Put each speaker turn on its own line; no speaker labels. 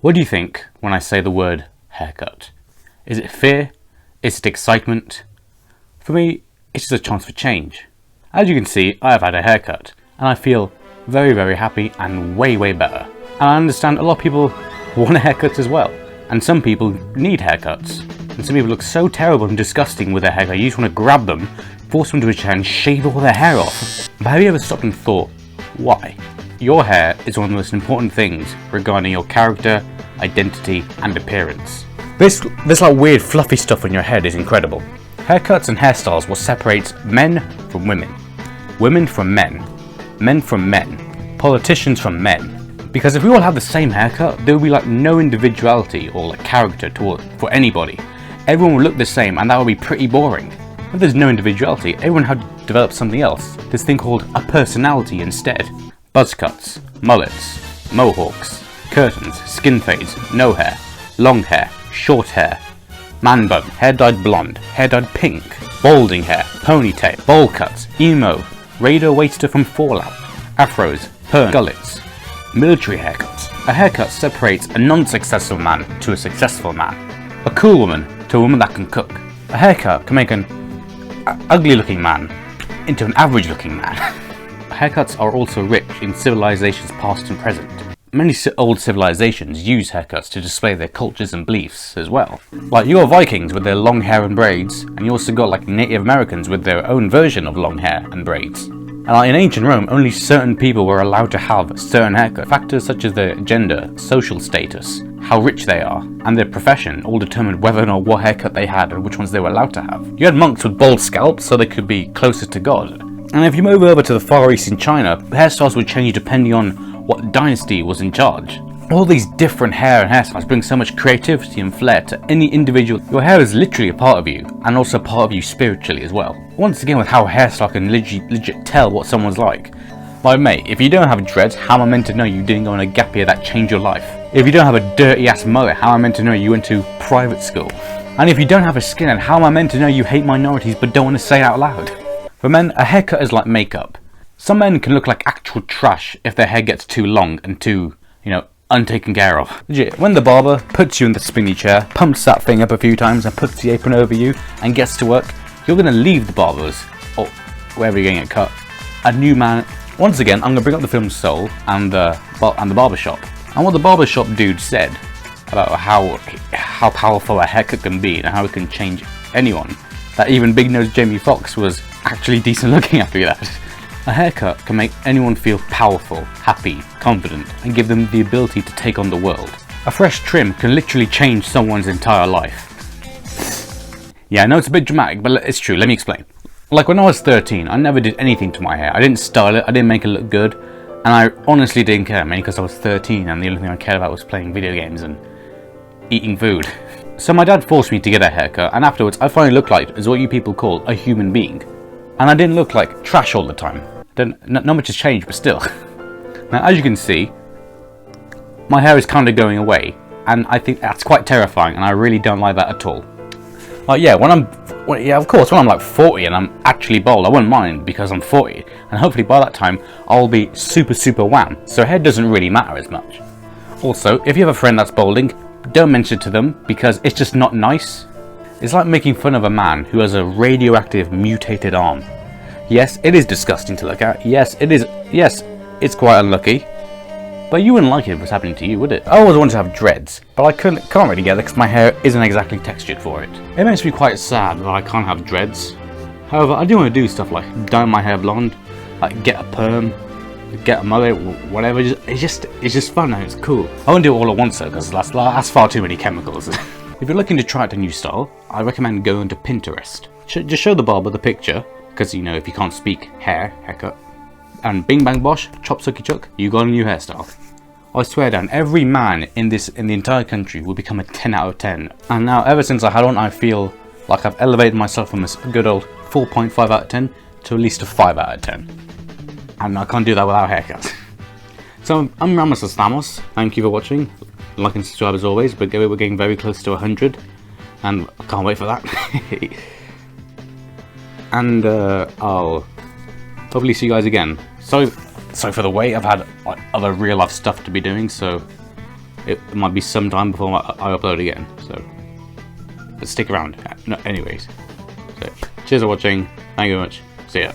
What do you think when I say the word haircut? Is it fear? Is it excitement? For me, it's just a chance for change. As you can see, I have had a haircut, and I feel very, very happy and way, way better. And I understand a lot of people want a haircut as well, and some people need haircuts. And some people look so terrible and disgusting with their haircut, you just want to grab them, force them to a chair and shave all their hair off. But have you ever stopped and thought, why? Your hair is one of the most important things regarding your character, identity and appearance. This like weird fluffy stuff on your head is incredible. Haircuts and hairstyles what separates men from women, women from men from men, politicians from men. Because if we all had the same haircut, there would be like no individuality or like character for anybody. Everyone would look the same and that would be pretty boring. If there's no individuality, everyone had to develop something else, this thing called a personality instead. Buzz cuts, mullets, mohawks, curtains, skin fades, no hair, long hair, short hair, man bun, hair dyed blonde, hair dyed pink, balding hair, ponytail, bowl cuts, emo, radar waster from Fallout, afros, perm, gullets, military haircuts. A haircut separates a non-successful man to a successful man, a cool woman to a woman that can cook. A haircut can make an ugly looking man into an average looking man. Haircuts are also rich in civilizations past and present. Many old civilizations use haircuts to display their cultures and beliefs as well. Like you got Vikings with their long hair and braids, and you also got like Native Americans with their own version of long hair and braids. And like in ancient Rome, only certain people were allowed to have certain haircuts. Factors such as their gender, social status, how rich they are, and their profession all determined whether or not what haircut they had and which ones they were allowed to have. You had monks with bald scalps so they could be closer to God. And if you move over to the Far East in China, hairstyles would change depending on what dynasty was in charge. All these different hair and hairstyles bring so much creativity and flair to any individual. Your hair is literally a part of you, and also part of you spiritually as well. Once again, with how a hairstyle can legit tell what someone's like. Like mate, if you don't have dreads, how am I meant to know you didn't go on a gap year that changed your life? If you don't have a dirty ass mullet, how am I meant to know you went to private school? And if you don't have a skinhead, how am I meant to know you hate minorities but don't want to say it out loud? For men, a haircut is like makeup. Some men can look like actual trash if their hair gets too long and too, untaken care of. Legit, when the barber puts you in the spinny chair, pumps that thing up a few times and puts the apron over you and gets to work, you're going to leave the barbers, or wherever you're getting it cut, a new man. Once again, I'm going to bring up the film Soul and the barber shop. And what the barber shop dude said about how powerful a haircut can be and how it can change anyone. That even Big Nose Jamie Foxx was actually decent looking after that. A haircut can make anyone feel powerful, happy, confident, and give them the ability to take on the world. A fresh trim can literally change someone's entire life. Yeah, I know it's a bit dramatic, but it's true, let me explain. Like when I was 13, I never did anything to my hair. I didn't style it, I didn't make it look good, and I honestly didn't care, mainly because I was 13 and the only thing I cared about was playing video games and eating food. So my dad forced me to get a haircut, and afterwards I finally looked like what you people call a human being. And I didn't look like trash all the time. Not much has changed, but still. Now, as you can see, my hair is kind of going away, and I think that's quite terrifying, and I really don't like that at all. Like, yeah, of course, when I'm like 40 and I'm actually bald, I wouldn't mind because I'm 40, and hopefully by that time, I'll be super, super wham, so hair doesn't really matter as much. Also, if you have a friend that's balding, don't mention it to them, because it's just not nice. It's like making fun of a man who has a radioactive mutated arm. Yes, it is disgusting to look at. Yes, it is. Yes, it's quite unlucky. But you wouldn't like it if it was happening to you, would it? I always wanted to have dreads, but I can't really get it because my hair isn't exactly textured for it. It makes me quite sad that I can't have dreads. However, I do want to do stuff like dye my hair blonde, like get a perm, get a mullet, whatever. It's just fun and it's cool. I won't do it all at once though, because that's far too many chemicals. If you're looking to try out a new style, I recommend going to Pinterest. Just show the barber the picture, because if you can't speak haircut, and bing bang bosh, chop sucky chuck, you got a new hairstyle. I swear down, every man in the entire country will become a 10 out of 10. And now, ever since I had on, I feel like I've elevated myself from a good old 4.5 out of 10 to at least a 5 out of 10. And I can't do that without haircuts. So, I'm Ramos Stamos. Thank you for watching. Like and subscribe as always, but we're getting very close to 100. And I can't wait for that. And I'll hopefully see you guys again. So for the wait, I've had other real life stuff to be doing, so it might be some time before I upload again. So, but stick around. No, anyways, so cheers for watching. Thank you very much. See ya.